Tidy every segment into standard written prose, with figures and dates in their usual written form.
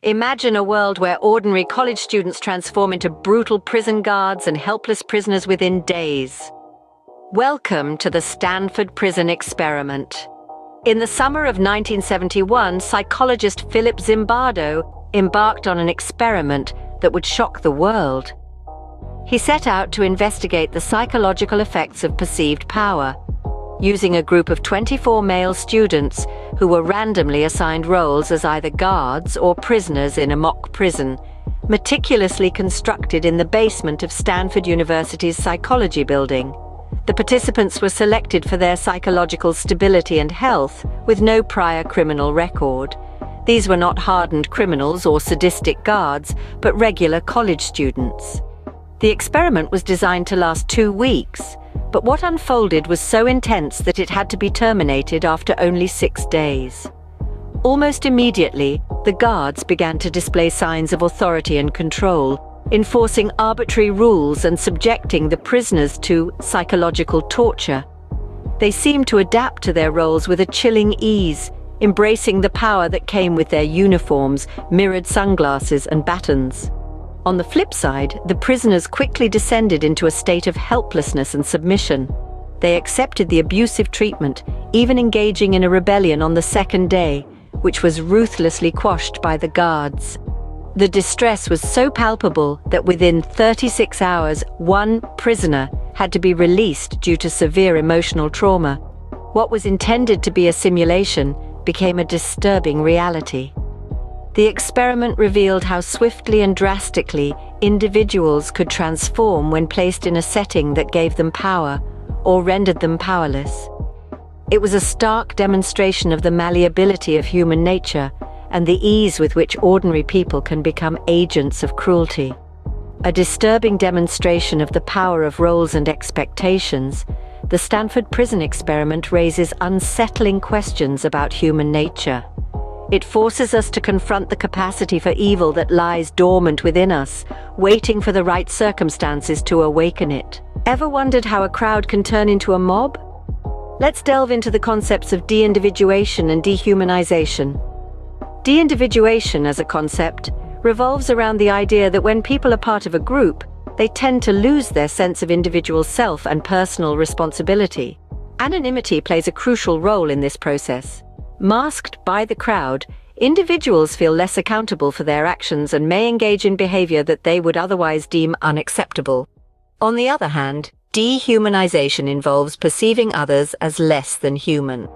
Imagine a world where ordinary college students transform into brutal prison guards and helpless prisoners within days. Welcome to the Stanford Prison Experiment. In the summer of 1971, psychologist Philip Zimbardo embarked on an experiment that would shock the world. He set out to investigate the psychological effects of perceived power, using a group of 24 male students who were randomly assigned roles as either guards or prisoners in a mock prison, meticulously constructed in the basement of Stanford University's psychology building. The participants were selected for their psychological stability and health, with no prior criminal record. These were not hardened criminals or sadistic guards, but regular college students. The experiment was designed to last 2 weeks, but what unfolded was so intense that it had to be terminated after only 6 days. Almost immediately, the guards began to display signs of authority and control, enforcing arbitrary rules and subjecting the prisoners to psychological torture. They seemed to adapt to their roles with a chilling ease, embracing the power that came with their uniforms, mirrored sunglasses, and batons. On the flip side, the prisoners quickly descended into a state of helplessness and submission. They accepted the abusive treatment, even engaging in a rebellion on the second day, which was ruthlessly quashed by the guards. The distress was so palpable that within 36 hours, one prisoner had to be released due to severe emotional trauma. What was intended to be a simulation became a disturbing reality. The experiment revealed how swiftly and drastically individuals could transform when placed in a setting that gave them power or rendered them powerless. It was a stark demonstration of the malleability of human nature and the ease with which ordinary people can become agents of cruelty. A disturbing demonstration of the power of roles and expectations, the Stanford Prison Experiment raises unsettling questions about human nature. It forces us to confront the capacity for evil that lies dormant within us, waiting for the right circumstances to awaken it. Ever wondered how a crowd can turn into a mob? Let's delve into the concepts of deindividuation and dehumanization. Deindividuation as a concept revolves around the idea that when people are part of a group, they tend to lose their sense of individual self and personal responsibility. Anonymity plays a crucial role in this process. Masked by the crowd, individuals feel less accountable for their actions and may engage in behavior that they would otherwise deem unacceptable. On the other hand, dehumanization involves perceiving others as less than human.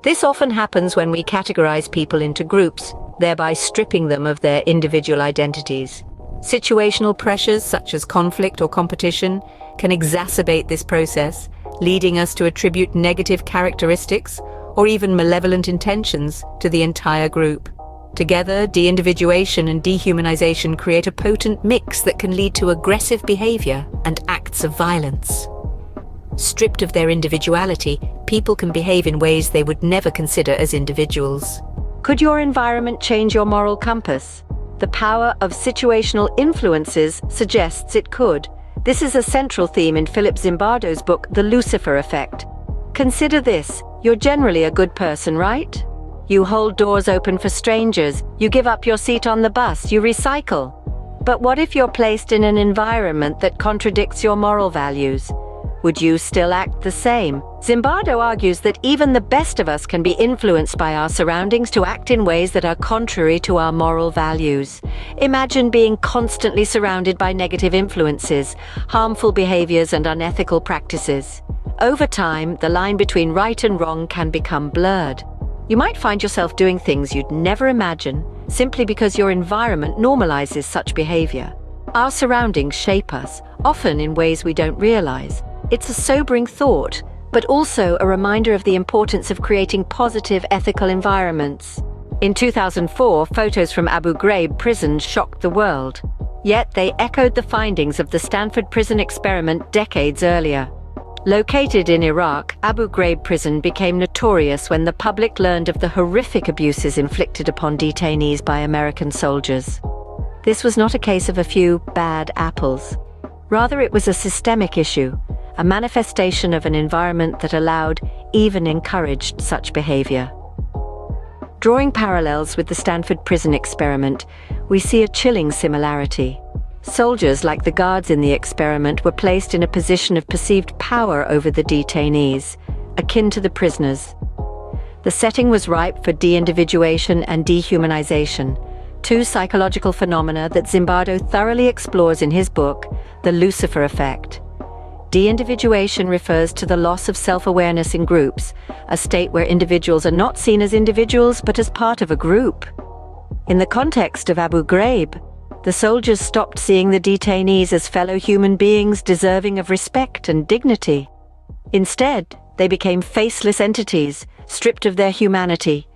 This often happens when we categorize people into groups, thereby stripping them of their individual identities. Situational pressures such as conflict or competition can exacerbate this process, leading us to attribute negative characteristics or even malevolent intentions to the entire group. Together, deindividuation and dehumanization create a potent mix that can lead to aggressive behavior and acts of violence. Stripped of their individuality, people can behave in ways they would never consider as individuals. Could your environment change your moral compass? The power of situational influences suggests it could. This is a central theme in Philip Zimbardo's book, The Lucifer Effect. Consider this: you're generally a good person, right? You hold doors open for strangers, you give up your seat on the bus, you recycle. But what if you're placed in an environment that contradicts your moral values? Would you still act the same? Zimbardo argues that even the best of us can be influenced by our surroundings to act in ways that are contrary to our moral values. Imagine being constantly surrounded by negative influences, harmful behaviors, and unethical practices. Over time, the line between right and wrong can become blurred. You might find yourself doing things you'd never imagine simply because your environment normalizes such behavior. Our surroundings shape us, often in ways we don't realize. It's a sobering thought, but also a reminder of the importance of creating positive ethical environments. In 2004, photos from Abu Ghraib prison shocked the world. Yet they echoed the findings of the Stanford Prison Experiment decades earlier. Located in Iraq, Abu Ghraib prison became notorious when the public learned of the horrific abuses inflicted upon detainees by American soldiers. This was not a case of a few bad apples. Rather, it was a systemic issue, a manifestation of an environment that allowed, even encouraged, such behavior. Drawing parallels with the Stanford Prison Experiment, we see a chilling similarity. Soldiers, like the guards in the experiment, were placed in a position of perceived power over the detainees, akin to the prisoners. The setting was ripe for deindividuation and dehumanization, two psychological phenomena that Zimbardo thoroughly explores in his book, The Lucifer Effect. Deindividuation refers to the loss of self-awareness in groups, a state where individuals are not seen as individuals but as part of a group. In the context of Abu Ghraib, the soldiers stopped seeing the detainees as fellow human beings deserving of respect and dignity. Instead, they became faceless entities, stripped of their humanity.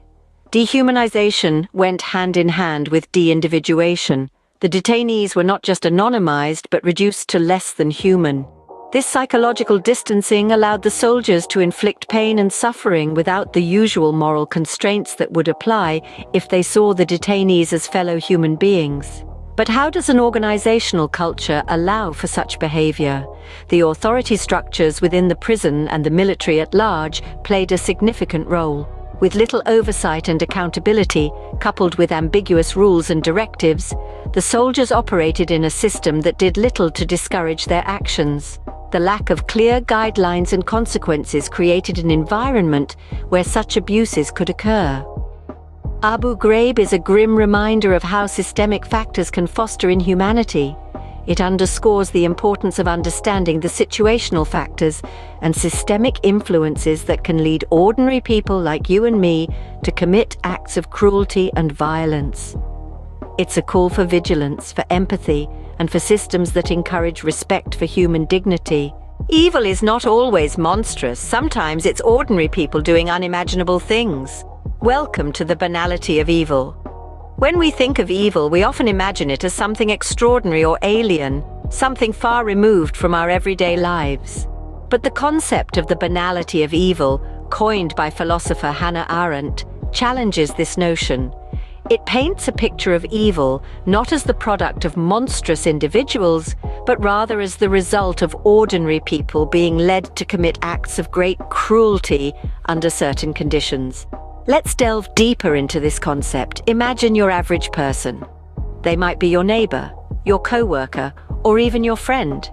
Dehumanization went hand in hand with deindividuation. The detainees were not just anonymized but reduced to less than human. This psychological distancing allowed the soldiers to inflict pain and suffering without the usual moral constraints that would apply if they saw the detainees as fellow human beings. But how does an organizational culture allow for such behavior? The authority structures within the prison and the military at large played a significant role. With little oversight and accountability, coupled with ambiguous rules and directives, the soldiers operated in a system that did little to discourage their actions. The lack of clear guidelines and consequences created an environment where such abuses could occur. Abu Ghraib is a grim reminder of how systemic factors can foster inhumanity. It underscores the importance of understanding the situational factors and systemic influences that can lead ordinary people like you and me to commit acts of cruelty and violence. It's a call for vigilance, for empathy, and for systems that encourage respect for human dignity. Evil is not always monstrous. Sometimes it's ordinary people doing unimaginable things. Welcome to the banality of evil. When we think of evil, we often imagine it as something extraordinary or alien, something far removed from our everyday lives. But the concept of the banality of evil, coined by philosopher Hannah Arendt, challenges this notion. It paints a picture of evil not as the product of monstrous individuals, but rather as the result of ordinary people being led to commit acts of great cruelty under certain conditions. Let's delve deeper into this concept. Imagine your average person. They might be your neighbor, your co-worker, or even your friend.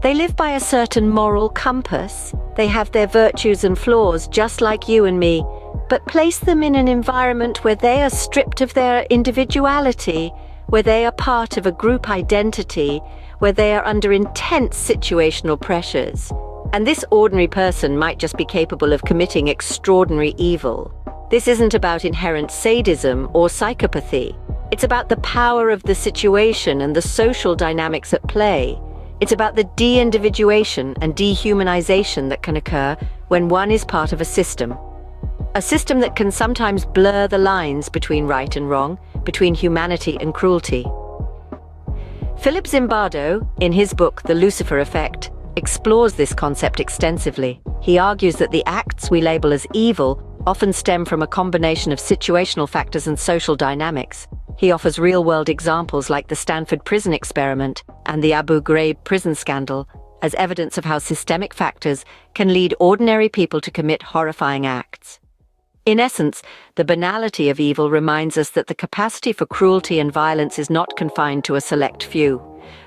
They live by a certain moral compass. They have their virtues and flaws just like you and me, but place them in an environment where they are stripped of their individuality, where they are part of a group identity, where they are under intense situational pressures. And this ordinary person might just be capable of committing extraordinary evil. This isn't about inherent sadism or psychopathy. It's about the power of the situation and the social dynamics at play. It's about the de-individuation and dehumanization that can occur when one is part of a system. A system that can sometimes blur the lines between right and wrong, between humanity and cruelty. Philip Zimbardo, in his book The Lucifer Effect, explores this concept extensively. He argues that the acts we label as evil often stem from a combination of situational factors and social dynamics. He offers real-world examples like the Stanford Prison Experiment and the Abu Ghraib prison scandal as evidence of how systemic factors can lead ordinary people to commit horrifying acts. In essence, the banality of evil reminds us that the capacity for cruelty and violence is not confined to a select few.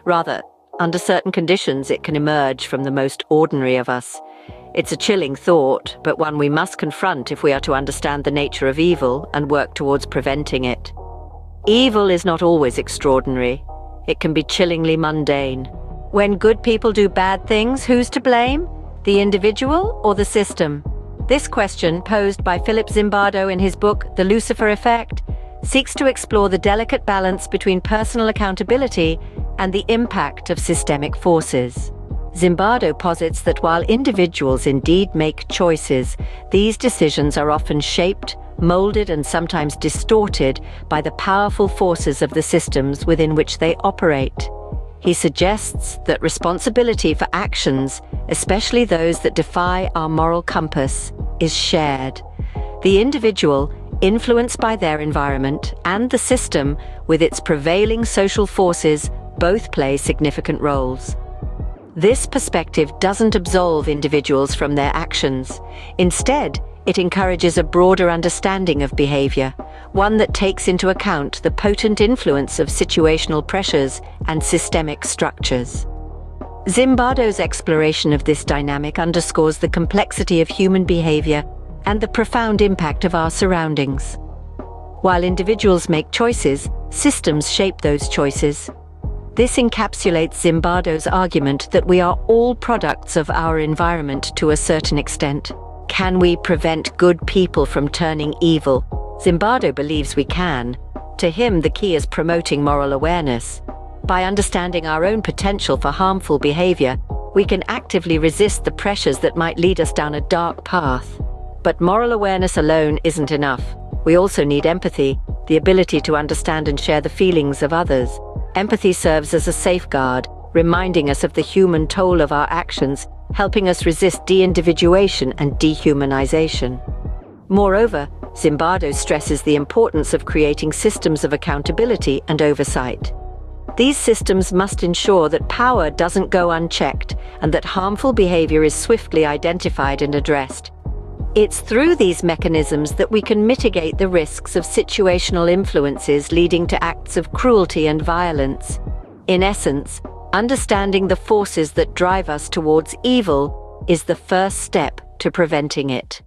Rather, under certain conditions, it can emerge from the most ordinary of us. It's a chilling thought, but one we must confront if we are to understand the nature of evil and work towards preventing it. Evil is not always extraordinary. It can be chillingly mundane. When good people do bad things, who's to blame? The individual or the system? This question, posed by Philip Zimbardo in his book The Lucifer Effect, seeks to explore the delicate balance between personal accountability and the impact of systemic forces. Zimbardo posits that while individuals indeed make choices, these decisions are often shaped, molded, and sometimes distorted by the powerful forces of the systems within which they operate. He suggests that responsibility for actions, especially those that defy our moral compass, is shared. The individual, influenced by their environment, and the system, with its prevailing social forces, both play significant roles. This perspective doesn't absolve individuals from their actions. Instead, It encourages a broader understanding of behavior, one that takes into account the potent influence of situational pressures and systemic structures. Zimbardo's exploration of this dynamic underscores the complexity of human behavior and the profound impact of our surroundings. While individuals make choices, systems shape those choices. This encapsulates Zimbardo's argument that we are all products of our environment to a certain extent. Can we prevent good people from turning evil? Zimbardo believes we can. To him, the key is promoting moral awareness. By understanding our own potential for harmful behavior, we can actively resist the pressures that might lead us down a dark path. But moral awareness alone isn't enough. We also need empathy, the ability to understand and share the feelings of others. Empathy serves as a safeguard, reminding us of the human toll of our actions, helping us resist deindividuation and dehumanization. Moreover, Zimbardo stresses the importance of creating systems of accountability and oversight. These systems must ensure that power doesn't go unchecked and that harmful behavior is swiftly identified and addressed. It's through these mechanisms that we can mitigate the risks of situational influences leading to acts of cruelty and violence. In essence, understanding the forces that drive us towards evil is the first step to preventing it.